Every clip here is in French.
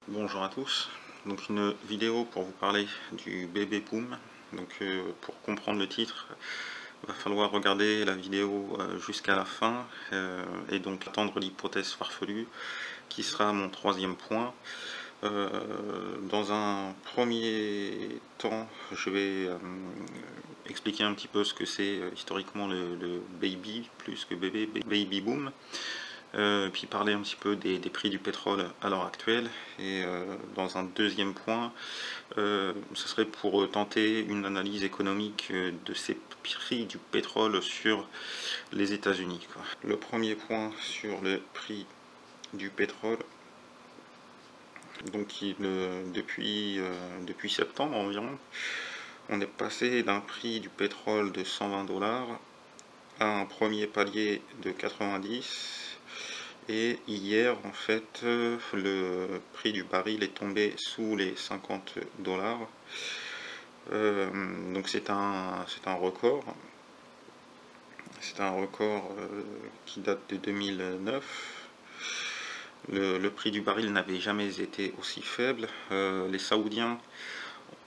Bonjour à tous, donc une vidéo pour vous parler du bébé boom. Donc pour comprendre le titre, il va falloir regarder la vidéo jusqu'à la fin et donc attendre l'hypothèse farfelue qui sera mon troisième point. Dans un premier temps, je vais expliquer un petit peu ce que c'est historiquement le baby, plus que bébé, baby boom. Puis parler un petit peu des prix du pétrole à l'heure actuelle. Et dans un deuxième point, ce serait pour tenter une analyse économique de ces prix du pétrole sur les États-Unis. Le premier point sur le prix du pétrole, donc depuis septembre environ, on est passé d'un prix du pétrole de 120 $ à un premier palier de 90. Et hier, en fait, le prix du baril est tombé sous les 50 $. Donc c'est un record. C'est un record qui date de 2009. Le prix du baril n'avait jamais été aussi faible. Les Saoudiens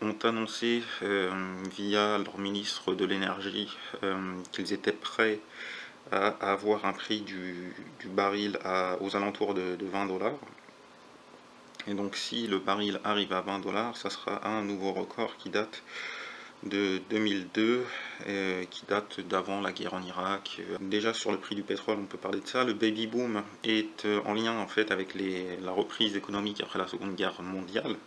ont annoncé via leur ministre de l'énergie qu'ils étaient prêts à avoir un prix du baril aux alentours de 20 $. Et donc si le baril arrive à 20 $, ça sera un nouveau record qui date de 2002, qui date d'avant la guerre en Irak. Déjà sur le prix du pétrole, on peut parler de ça. Le baby boom est en lien en fait avec la reprise économique après la Seconde Guerre mondiale.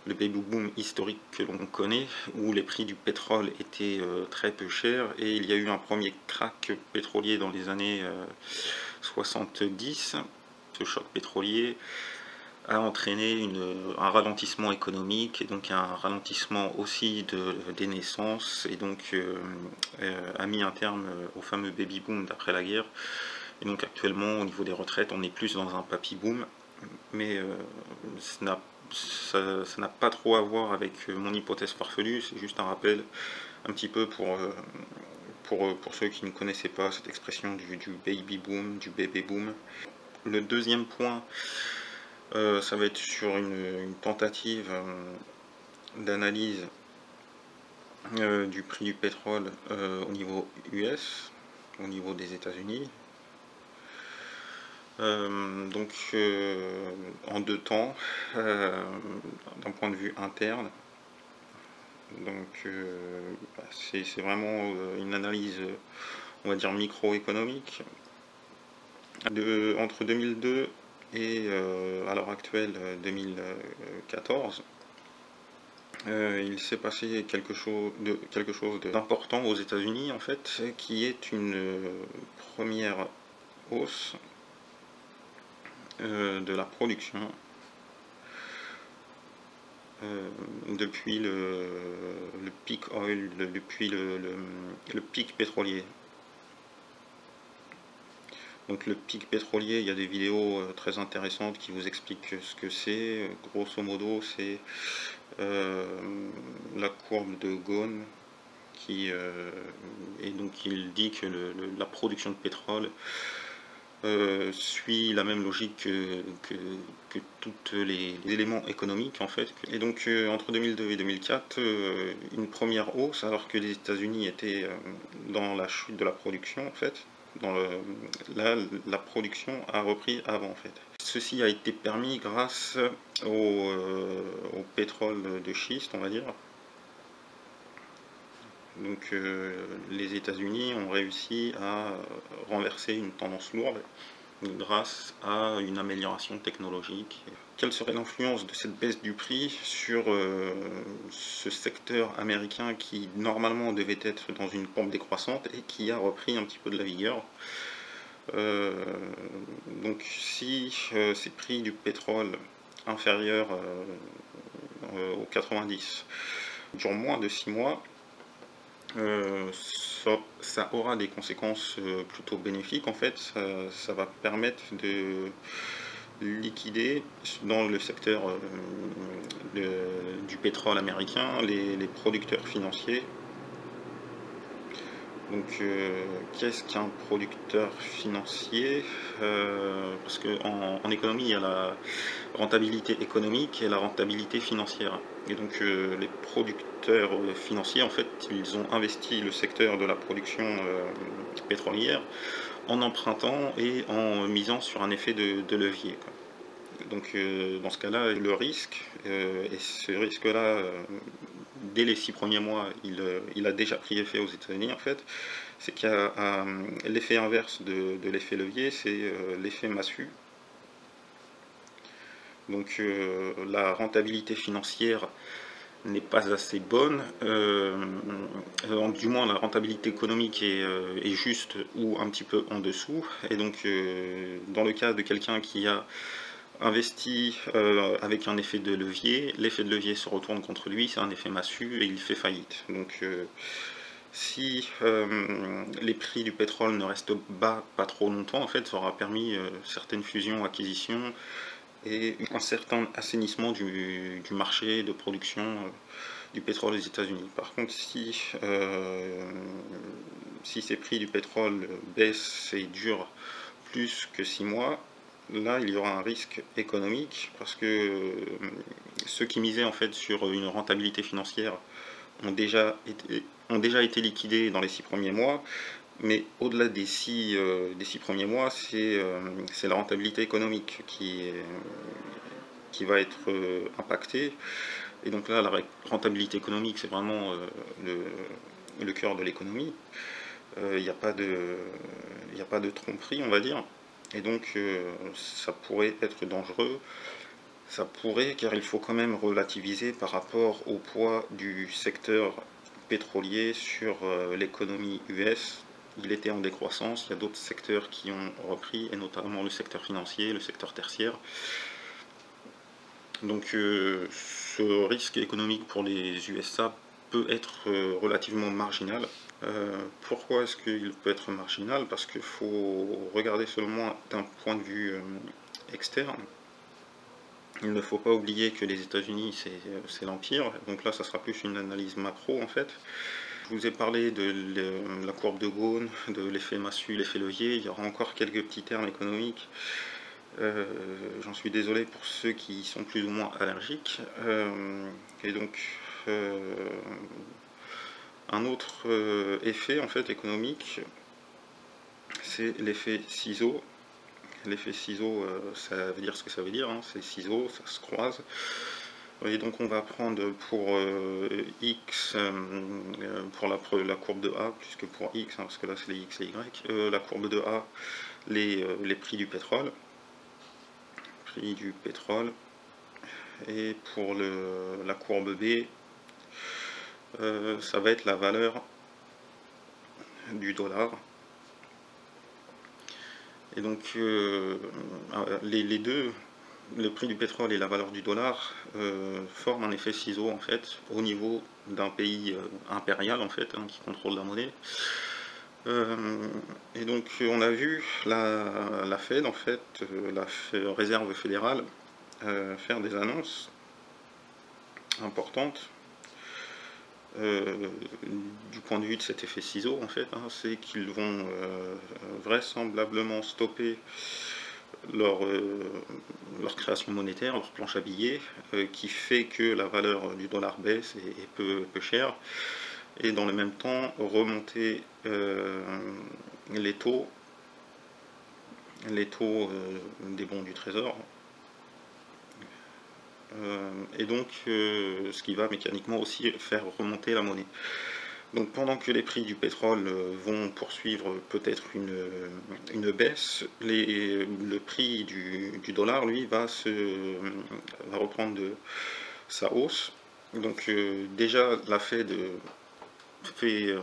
Le baby boom historique que l'on connaît, où les prix du pétrole étaient très peu chers, et il y a eu un premier crack pétrolier dans les années 70. Ce choc pétrolier a entraîné un ralentissement économique et donc un ralentissement aussi des naissances, et donc a mis un terme au fameux baby boom d'après la guerre. Et donc actuellement au niveau des retraites on est plus dans un papy boom, mais ça n'a pas trop à voir avec mon hypothèse farfelue, c'est juste un rappel un petit peu pour ceux qui ne connaissaient pas cette expression du baby boom, du bébé boom. Le deuxième point, ça va être sur une tentative d'analyse du prix du pétrole au niveau US, au niveau des États-Unis. Donc en deux temps, d'un point de vue interne. Donc c'est vraiment une analyse, on va dire, microéconomique. Entre 2002 et à l'heure actuelle 2014, il s'est passé quelque chose d'important aux États-Unis en fait, qui est une première hausse de la production depuis le peak oil, depuis le pic pétrolier. Donc le pic pétrolier, il y a des vidéos très intéressantes qui vous expliquent ce que c'est. Grosso modo, c'est la courbe de Ghosn et donc il dit que la production de pétrole suit la même logique que tous les éléments économiques en fait. Et donc entre 2002 et 2004, une première hausse alors que les États-Unis étaient dans la chute de la production en fait. Là, la production a repris avant en fait. Ceci a été permis grâce au pétrole de schiste, on va dire. Donc les États-Unis ont réussi à renverser une tendance lourde grâce à une amélioration technologique. Quelle serait l'influence de cette baisse du prix sur ce secteur américain qui normalement devait être dans une pente décroissante et qui a repris un petit peu de la vigueur? Donc si ces prix du pétrole inférieurs aux 90 durent moins de 6 mois, ça aura des conséquences plutôt bénéfiques en fait. Ça va permettre de liquider dans le secteur du pétrole américain les producteurs financiers Donc, qu'est-ce qu'un producteur financier? Parce qu'en économie, il y a la rentabilité économique et la rentabilité financière. Et donc, les producteurs financiers, en fait, ils ont investi le secteur de la production pétrolière en empruntant et en misant sur un effet de levier, quoi. Donc, dans ce cas-là, le risque, et ce risque-là, dès les 6 premiers mois, il a déjà pris effet aux États-Unis, en fait, c'est qu'il y a l'effet inverse de l'effet levier, c'est l'effet massue. Donc, la rentabilité financière n'est pas assez bonne, du moins la rentabilité économique est juste ou un petit peu en dessous, et donc dans le cas de quelqu'un qui a investi avec un effet de levier, l'effet de levier se retourne contre lui, c'est un effet massue et il fait faillite. Donc si les prix du pétrole ne restent bas pas trop longtemps, en fait, ça aura permis certaines fusions, acquisitions et un certain assainissement du marché de production du pétrole aux États-Unis. Par contre, si ces prix du pétrole baissent et durent plus que 6 mois, là il y aura un risque économique parce que ceux qui misaient en fait sur une rentabilité financière ont déjà été liquidés dans les 6 premiers mois, mais au-delà des six premiers mois, c'est la rentabilité économique qui va être impactée. Et donc là, la rentabilité économique, c'est vraiment le cœur de l'économie. Il n'y a pas de tromperie, on va dire. Et donc, ça pourrait être dangereux. Ça pourrait, car il faut quand même relativiser par rapport au poids du secteur pétrolier sur l'économie US. Il était en décroissance, il y a d'autres secteurs qui ont repris, et notamment le secteur financier, le secteur tertiaire. Donc ce risque économique pour les USA peut être relativement marginal. Pourquoi est-ce qu'il peut être marginal? Parce qu'il faut regarder seulement d'un point de vue externe. Il ne faut pas oublier que les États-Unis, c'est l'Empire. Donc là, ça sera plus une analyse macro, en fait. Je vous ai parlé de la courbe de Ghosn, de l'effet massue, l'effet levier. Il y aura encore quelques petits termes économiques. J'en suis désolé pour ceux qui sont plus ou moins allergiques. Et donc, un autre effet en fait économique, c'est l'effet ciseau. L'effet ciseau, ça veut dire ce que ça veut dire, hein, c'est ciseaux, ça se croise. Et donc on va prendre pour x, pour la courbe de A, plus que pour x, hein, parce que là c'est les x et y, la courbe de A, les prix du pétrole. Et pour la courbe B, ça va être la valeur du dollar. Et donc les deux, le prix du pétrole et la valeur du dollar, forment un effet ciseau en fait au niveau d'un pays impérial en fait, hein, qui contrôle la monnaie. Et donc on a vu la Fed en fait, la réserve fédérale, faire des annonces importantes du point de vue de cet effet ciseau en fait, hein, c'est qu'ils vont vraisemblablement stopper leur création monétaire, leur planche à billets, qui fait que la valeur du dollar baisse et est peu chère, et dans le même temps remonter les taux des bons du trésor, et donc ce qui va mécaniquement aussi faire remonter la monnaie. Donc pendant que les prix du pétrole vont poursuivre peut-être une baisse, le prix du dollar, lui, va reprendre sa hausse. Donc déjà la Fed fait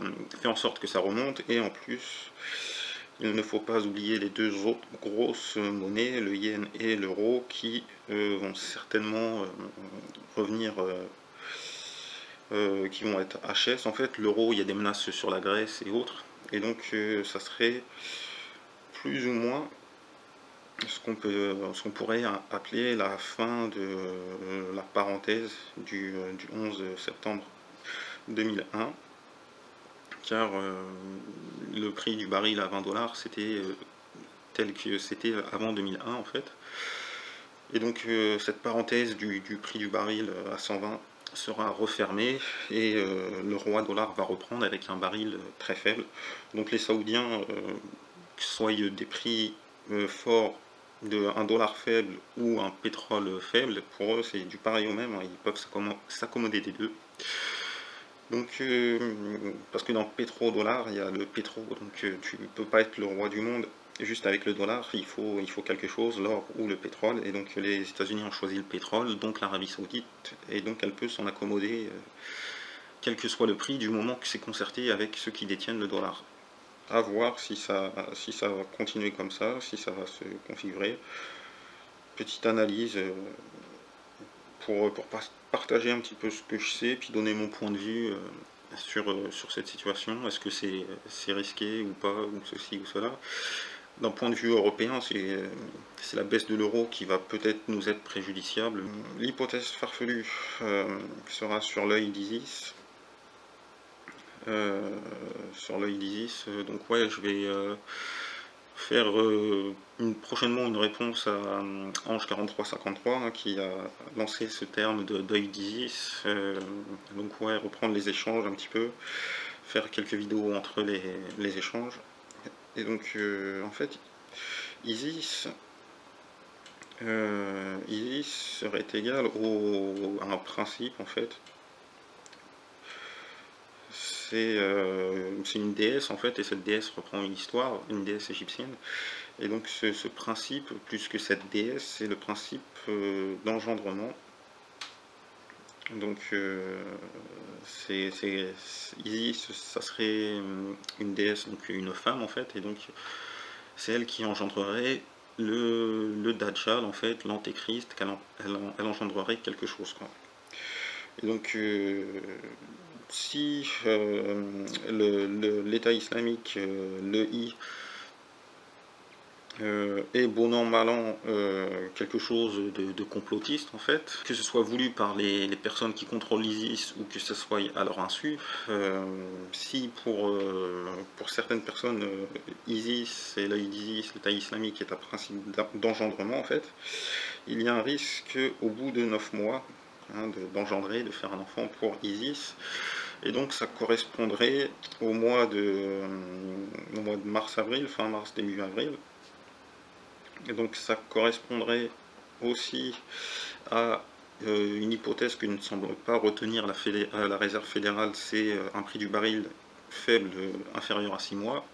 en sorte que ça remonte, et en plus il ne faut pas oublier les deux autres grosses monnaies, le yen et l'euro, qui vont certainement revenir, qui vont être HS. En fait, l'euro, il y a des menaces sur la Grèce et autres, et donc ça serait plus ou moins ce qu'on pourrait appeler la fin de la parenthèse du 11 septembre 2001, car le prix du baril à 20 $, c'était tel que c'était avant 2001 en fait. Et donc cette parenthèse du prix du baril à 120 sera refermée et le roi dollar va reprendre avec un baril très faible. Donc les Saoudiens, que ce soit des prix forts de un dollar faible ou un pétrole faible, pour eux c'est du pareil au même, hein, ils peuvent s'accommoder des deux. Donc, parce que dans pétrodollar, il y a le pétro, donc tu ne peux pas être le roi du monde juste avec le dollar, il faut quelque chose, l'or ou le pétrole, et donc les États-Unis ont choisi le pétrole, donc l'Arabie Saoudite, et donc elle peut s'en accommoder, quel que soit le prix, du moment que c'est concerté avec ceux qui détiennent le dollar. À voir si ça va continuer comme ça, si ça va se configurer. Petite analyse pour partager un petit peu ce que je sais, puis donner mon point de vue sur cette situation. Est-ce que c'est risqué ou pas, ou ceci ou cela. D'un point de vue européen, c'est la baisse de l'euro qui va peut-être nous être préjudiciable. L'hypothèse farfelue sera sur l'œil d'Isis. Donc ouais, je vais faire prochainement une réponse à Ange4353 hein, qui a lancé ce terme d'œil d'Isis. Donc ouais, reprendre les échanges un petit peu, faire quelques vidéos entre les échanges. Et donc en fait, Isis serait égal à un principe en fait. C'est une déesse en fait, et cette déesse reprend une histoire, une déesse égyptienne. Et donc ce principe, plus que cette déesse, c'est le principe d'engendrement. Donc Isis, ça serait une déesse, donc une femme en fait, et donc c'est elle qui engendrerait le Dajjal en fait, l'antéchrist, elle engendrerait quelque chose quoi. Et donc si l'État islamique, l'EI, est bon an mal an quelque chose de complotiste en fait, que ce soit voulu par les personnes qui contrôlent l'ISIS ou que ce soit à leur insu, si pour certaines personnes ISIS et l'œil d'ISIS, l'État islamique est un principe d'engendrement en fait, il y a un risque au bout de 9 mois hein, d'engendrer, de faire un enfant pour ISIS. Et donc ça correspondrait au mois de mars-avril, fin mars, début avril. Et donc ça correspondrait aussi à une hypothèse que ne semble pas retenir la réserve fédérale, c'est un prix du baril faible, inférieur à 6 mois.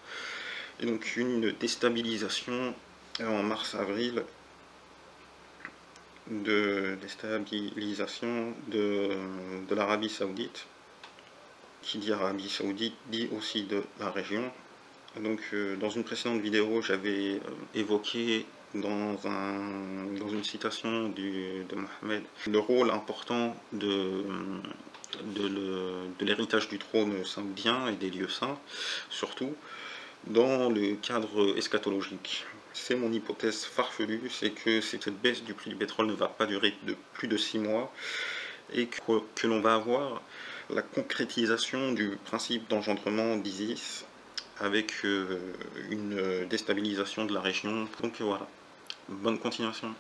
Et donc une déstabilisation en mars-avril de l'Arabie Saoudite. Qui dit Arabie Saoudite dit aussi de la région. Donc dans une précédente vidéo, j'avais évoqué dans une citation de Mohammed le rôle important de l'héritage du trône saoudien et des lieux saints, surtout dans le cadre eschatologique. C'est mon hypothèse farfelue, c'est que cette baisse du prix du pétrole ne va pas durer de plus de 6 mois et que l'on va avoir la concrétisation du principe d'engendrement d'Isis avec une déstabilisation de la région. Donc voilà, bonne continuation.